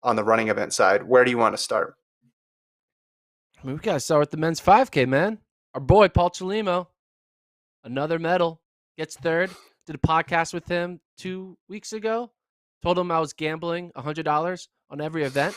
on the running event side. Where do you want to start? I mean, we got to start with the men's 5K, man. Our boy, Paul Chelimo, another medal, gets third. Did a podcast with him 2 weeks ago. Told him I was gambling $100 on every event.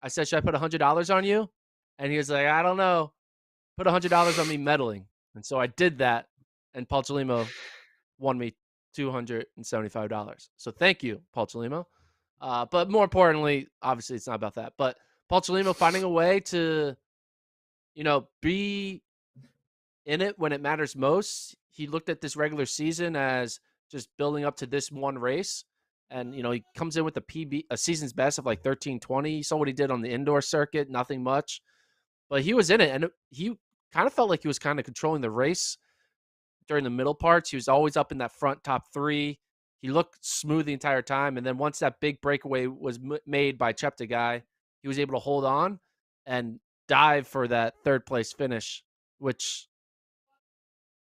I said, should I put $100 on you? And he was like, I don't know. Put $100 on me medaling. And so I did that. And Paul Chelimo won me $275. So thank you, Paul Chelimo. But more importantly, obviously, it's not about that. But Paul Chelimo finding a way to, be in it when it matters most. He looked at this regular season as just building up to this one race. And, he comes in with a season's best of like 13:20. You saw what he did on the indoor circuit, nothing much. But he was in it, and he kind of felt like he was kind of controlling the race during the middle parts. He was always up in that front top three. He looked smooth the entire time. And then once that big breakaway was made by Cheptegei, he was able to hold on and dive for that third place finish, which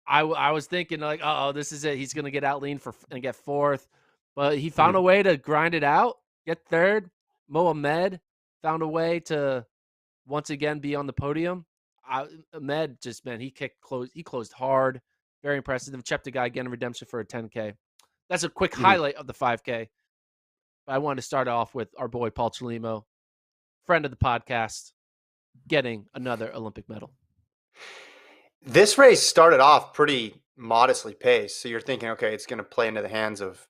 I was thinking like, oh, this is it. He's going to get out lean and get fourth. But he found a way to grind it out, get third. Moh Ahmed found a way to once again be on the podium. Ahmed just, man, he closed hard. Very impressive. Cheptegei getting redemption for a 10K. That's a quick highlight of the 5K. But I wanted to start off with our boy Paul Chelimo, friend of the podcast, getting another Olympic medal. This race started off pretty modestly paced. So you're thinking, okay, it's going to play into the hands of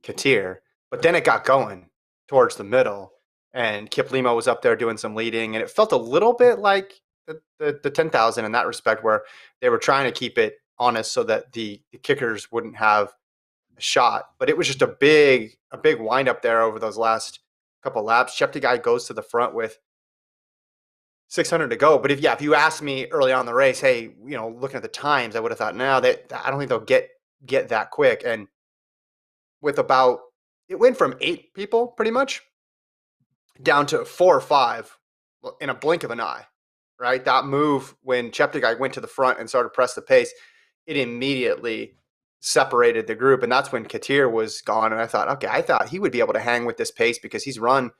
Katir. But then it got going towards the middle. And Kiplimo was up there doing some leading. And it felt a little bit like the 10,000 in that respect, where they were trying to keep it honest so that the kickers wouldn't have a shot. But it was just a big wind up there over those last couple laps. Cheptegei goes to the front with 600 to go. But if you asked me early on in the race, hey, looking at the times, I would have thought, no, that I don't think they'll get that quick. And with it went from 8 people pretty much down to 4 or 5 in a blink of an eye, right? That move when Cheptegei went to the front and started to press the pace, it immediately separated the group. And that's when Katir was gone. And I thought he would be able to hang with this pace because he's run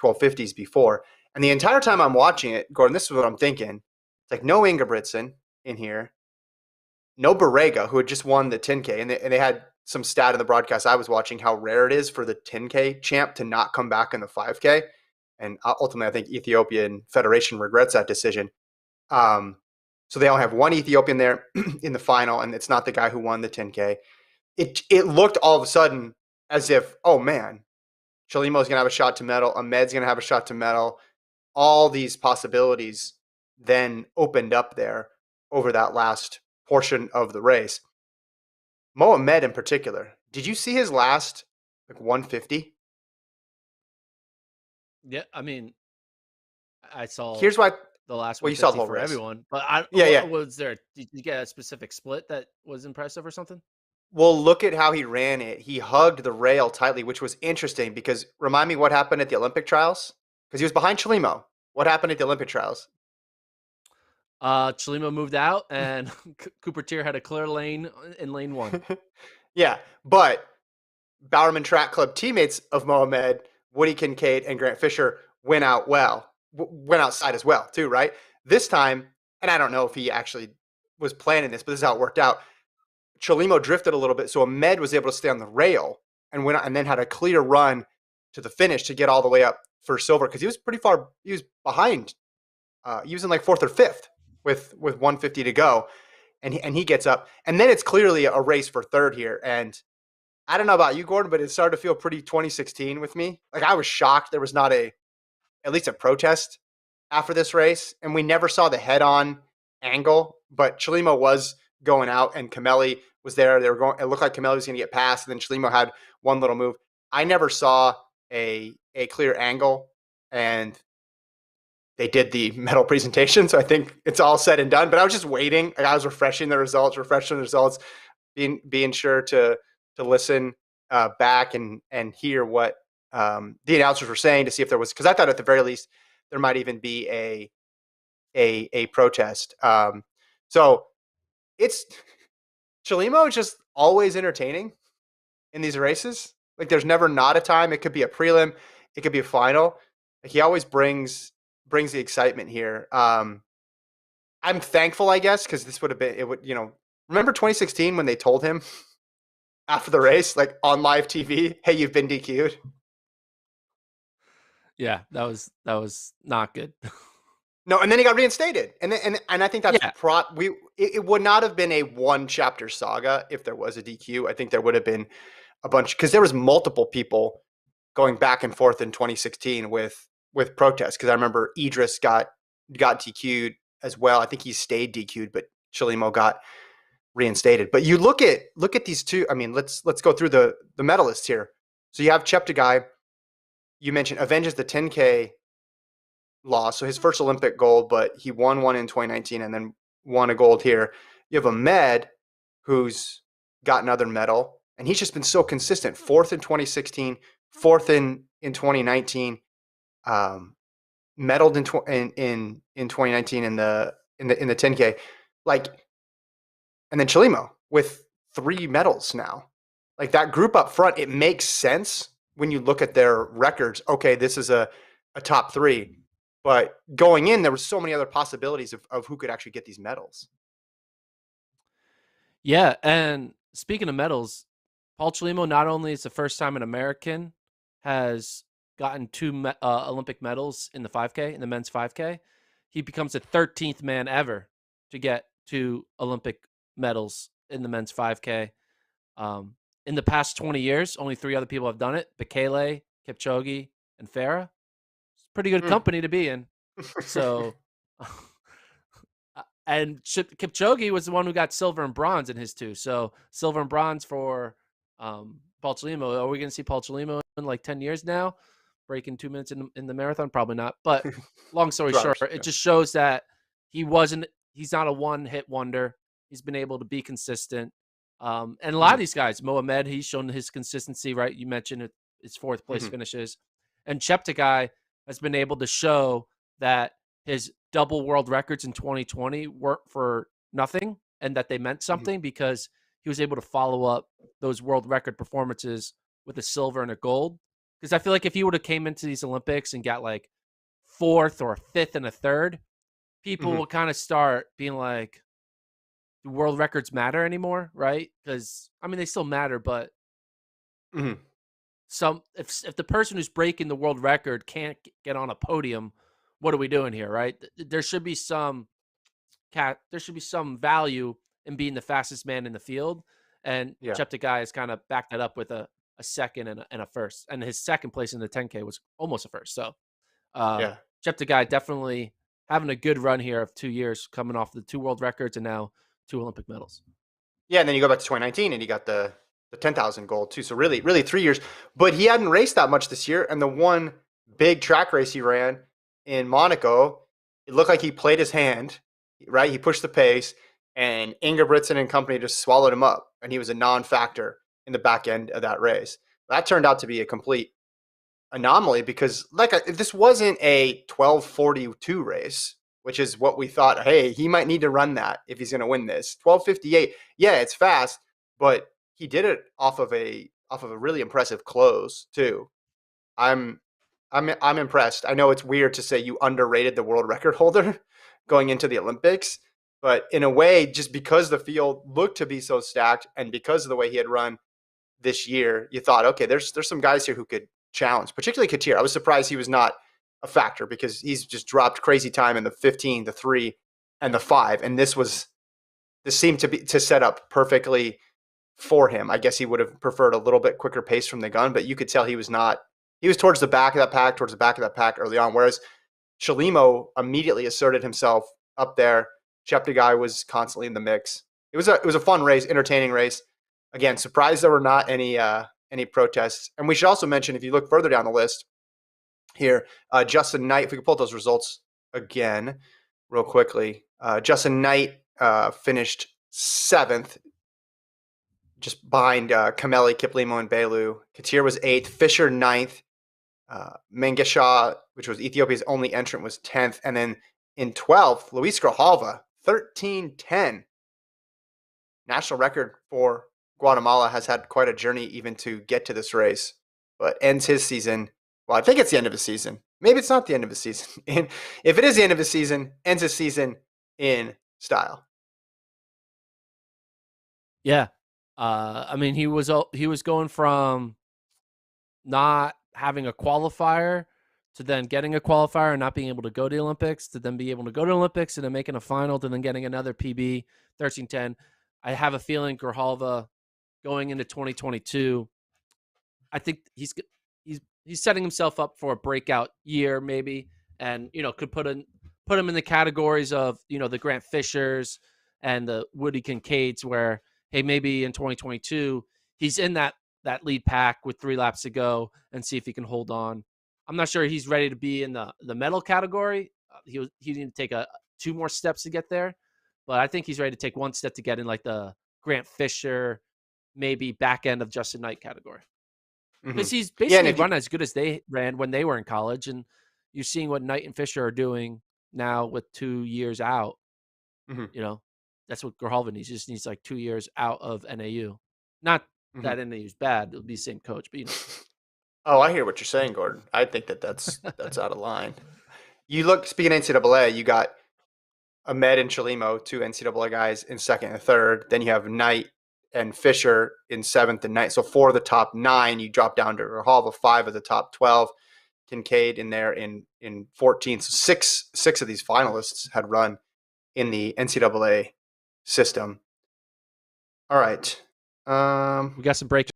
1250s before. And the entire time I'm watching it, Gordon, this is what I'm thinking. It's like no Ingebrigtsen in here, no Barrega, who had just won the 10K. And they had some stat in the broadcast I was watching how rare it is for the 10K champ to not come back in the 5K. And ultimately, I think Ethiopian Federation regrets that decision. So they only have one Ethiopian there in the final, and it's not the guy who won the 10K. It looked all of a sudden as if, oh man, Chelimo's going to have a shot to medal. Ahmed's going to have a shot to medal. All these possibilities then opened up there over that last portion of the race. Moh Ahmed in particular, did you see his last 150? Yeah, I mean, I saw Here's why. the last Well, you saw the 150 whole for race. everyone. But was there? Did you get a specific split that was impressive or something? Well, look at how he ran it. He hugged the rail tightly, which was interesting because remind me what happened at the Olympic trials? Because he was behind Chelimo. What happened at the Olympic trials? Chelimo moved out, and Cooper Tier had a clear lane in lane 1. Yeah, but Bowerman Track Club teammates of Moh Ahmed, Woody Kincaid, and Grant Fisher went outside as well, too, right? This time, and I don't know if he actually was planning this, but this is how it worked out. Chelimo drifted a little bit, so Ahmed was able to stay on the rail and went and then had a clear run to the finish to get all the way up for silver because he was pretty far. He was behind. He was in like 4th or 5th with 150 to go, and he gets up, and then it's clearly a race for third here. And I don't know about you, Gordon, but it started to feel pretty 2016 with me. Like I was shocked there was not at least a protest after this race, and we never saw the head-on angle. But Chelimo was going out, and Kameli was there. They were going. It looked like Kameli was going to get past, and then Chelimo had one little move. I never saw a clear angle, and they did the medal presentation, so I think it's all said and done. But I was just waiting. Like I was refreshing the results, being sure to listen back and hear what the announcers were saying to see if there was, because I thought at the very least there might even be a protest. So it's Chelimo is just always entertaining in these races. Like there's never not a time. It could be a prelim, it could be a final. Like, he always brings the excitement here. I'm thankful, I guess, because this would have been it. Would remember 2016 when they told him after the race, like on live TV, "Hey, you've been DQ'd." Yeah, that was not good. No, and then he got reinstated, and I think that's Yeah, it would not have been a one chapter saga if there was a DQ. I think there would have been a bunch because there was multiple people going back and forth in 2016 with protests. Because I remember Idris got DQ'd as well. I think he stayed DQ'd, but Chelimo got reinstated. But you look at these two. I mean, let's go through the medalists here. So you have Cheptegei. You mentioned avenges the 10K loss, so his first Olympic gold, but he won one in 2019 and then won a gold here. You have Ahmed, who's got another medal, and he's just been so consistent. Fourth in 2016, fourth in 2019, medaled in 2019 in the 10K, like, and then Chelimo with 3 medals now. Like, that group up front, it makes sense when you look at their records. Okay, this is a top 3. But going in, there were so many other possibilities of who could actually get these medals. yeah. And speaking of medals, Paul Chelimo not only is the first time an American has gotten 2 Olympic medals in the 5K, in the men's 5K, he becomes the 13th man ever to get 2 Olympic medals in the men's 5K. In the past 20 years, only 3 other people have done it: Bekele, Kipchoge, and Farah. It's pretty good Mm. company to be in. So, and Kipchoge was the one who got silver and bronze in his 2. So silver and bronze for Paul Chelimo. Are we going to see Paul Chelimo in like 10 years now, breaking 2 minutes in the marathon? Probably not. But long story 2 short, hours. it just shows that he's not a one-hit wonder. He's been able to be consistent. And a lot of these guys, Moh Ahmed, he's shown his consistency, right? You mentioned his 4th place finishes. And Cheptegei has been able to show that his double world records in 2020 weren't for nothing, and that they meant something because he was able to follow up those world record performances with a silver and a gold. Because I feel like if he would have came into these Olympics and got like 4th or 5th and a 3rd, people will kind of start being like, do world records matter anymore, right? Because I mean, they still matter, but if the person who's breaking the world record can't get on a podium, what are we doing here, right? There should be some value in being the fastest man in the field, and Yeah. Cheptegei has kind of backed that up with a second and a first, and his second place in the 10K was almost a first. So Yeah. Cheptegei definitely having a good run here of 2 years, coming off the 2 world records and now 2 Olympic medals. Yeah, and then you go back to 2019 and he got the 10,000 gold too. So really 3 years. But he hadn't raced that much this year, and the one big track race he ran in Monaco, it looked like he played his hand, right? He pushed the pace, and Ingebrigtsen and company just swallowed him up, and he was a non-factor in the back end of that race. That turned out to be a complete anomaly because, this wasn't a 12:42 race, which is what we thought. Hey, he might need to run that if he's going to win this. 12:58, yeah, it's fast, but he did it off of a really impressive close too. I'm I'm impressed. I know it's weird to say you underrated the world record holder going into the Olympics, but in a way, just because the field looked to be so stacked and because of the way he had run this year, you thought, okay, there's some guys here who could challenge, particularly Katir. I was surprised he was not a factor because he's just dropped crazy time in the 15, the 3, and the 5, and this seemed to set up perfectly for him. I guess he would have preferred a little bit quicker pace from the gun, but you could tell he was towards the back of that pack early on, whereas Chelimo immediately asserted himself up there. Cheptegei was constantly in the mix. It was a fun race, entertaining race. Again, surprised there were not any protests. And we should also mention, if you look further down the list here, Justin Knight, if we could pull those results again real quickly. Justin Knight finished 7th, just behind Kameli, Kiplimo, and Belu. Katir was 8th. Fisher 9th. Mengesha, which was Ethiopia's only entrant, was 10th. And then in 12th, Luis Grijalva, 13:10. National record for Guatemala, has had quite a journey even to get to this race, but ends his season. Well, I think it's the end of his season. Maybe it's not the end of the season. And if it is the end of the season, ends the season in style. Yeah. I mean, he was going from not having a qualifier to then getting a qualifier and not being able to go to the Olympics to then be able to go to the Olympics and then making a final to then getting another PB 13:10. I have a feeling Grijalva going into 2022, I think he's setting himself up for a breakout year maybe, and could put him in the categories of the Grant Fishers and the Woody Kincaids, where hey, maybe in 2022 he's in that lead pack with 3 laps to go and see if he can hold on. I'm not sure he's ready to be in the medal category. He needed to take 2 more steps to get there, but I think he's ready to take 1 step to get in like the Grant Fisher, maybe back end of Justin Knight category. Because he's basically run as good as they ran when they were in college, and you're seeing what Knight and Fisher are doing now with 2 years out. That's what Grijalva needs. He just needs like 2 years out of NAU. Not that NAU's bad; it'll be the same coach, but Oh, I hear what you're saying, Gordon. I think that's out of line. You look, speaking of NCAA, you got Ahmed and Chelimo, 2 NCAA guys in second and third. Then you have Knight and Fisher in 7th and 9th. So 4 of the top 9, you drop down to Grijalva, 5 of the top 12. Kincaid in there in 14th. So six of these finalists had run in the NCAA system. All right. We got some break